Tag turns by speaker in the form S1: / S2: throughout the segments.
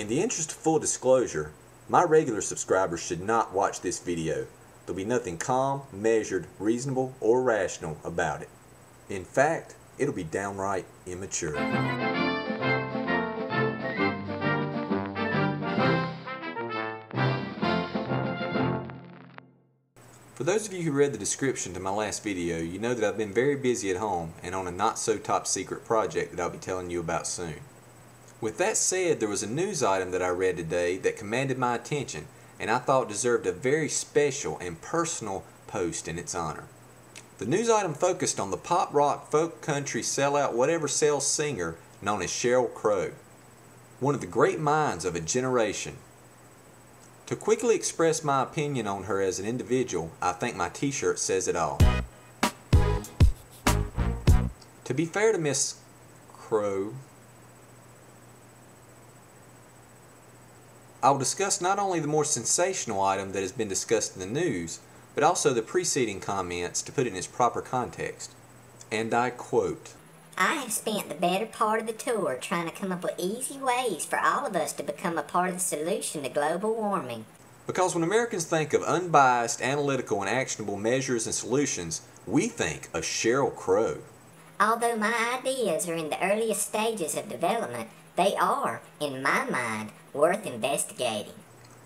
S1: In the interest of full disclosure, my regular subscribers should not watch this video. There'll be nothing calm, measured, reasonable, or rational about it. In fact, it'll be downright immature. For those of you who read the description to my last video, you know that I've been very busy at home and on a not so top secret project that I'll be telling you about soon. With that said, there was a news item that I read today that commanded my attention and I thought deserved a very special and personal post in its honor. The news item focused on the pop rock folk country sellout whatever sells singer known as Sheryl Crow, one of the great minds of a generation. To quickly express my opinion on her as an individual, I think my t-shirt says it all. To be fair to Miss Crow, I will discuss not only the more sensational item that has been discussed in the news, but also the preceding comments to put it in its proper context. And I quote,
S2: "I have spent the better part of the tour trying to come up with easy ways for all of us to become a part of the solution to global warming."
S1: Because when Americans think of unbiased, analytical, and actionable measures and solutions, we think of Sheryl Crow.
S2: Although my ideas are in the earliest stages of development, they are, in my mind, worth investigating.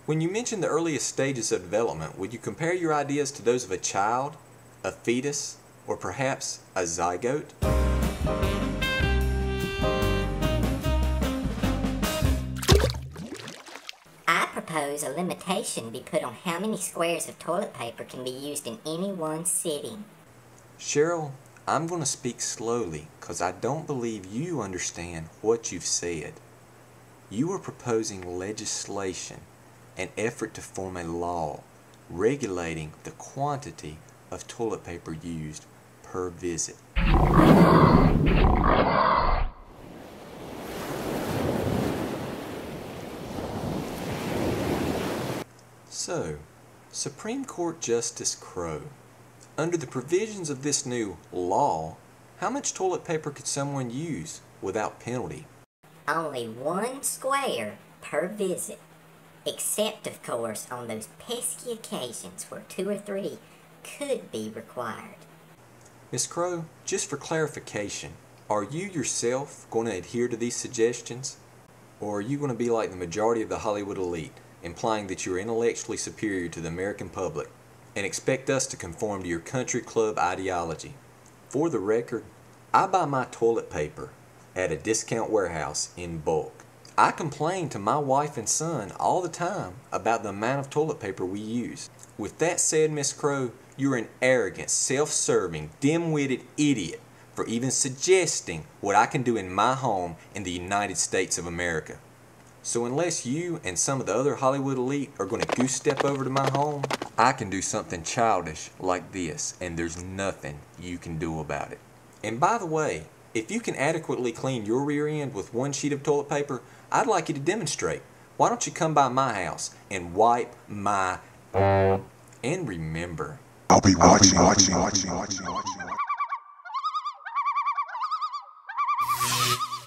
S1: When you mention the earliest stages of development, would you compare your ideas to those of a child, a fetus, or perhaps a zygote?
S2: I propose a limitation be put on how many squares of toilet paper can be used in any one sitting.
S1: Sheryl, I'm going to speak slowly because I don't believe you understand what you've said. You are proposing legislation, an effort to form a law regulating the quantity of toilet paper used per visit. So, Supreme Court Justice Crow, under the provisions of this new law, how much toilet paper could someone use without penalty?
S2: Only 1 square per visit, except of course on those pesky occasions where 2 or 3 could be required.
S1: Ms. Crow, just for clarification, are you yourself going to adhere to these suggestions? Or are you going to be like the majority of the Hollywood elite, implying that you are intellectually superior to the American public and expect us to conform to your country club ideology? For the record, I buy my toilet paper at a discount warehouse in bulk. I complain to my wife and son all the time about the amount of toilet paper we use. With that said, Miss Crow, you're an arrogant, self-serving, dim-witted idiot for even suggesting what I can do in my home in the United States of America. So unless you and some of the other Hollywood elite are going to goose step over to my home, I can do something childish like this, and there's nothing you can do about it. And by the way, if you can adequately clean your rear end with 1 sheet of toilet paper, I'd like you to demonstrate. Why don't you come by my house and wipe my... And remember,
S3: I'll be watching.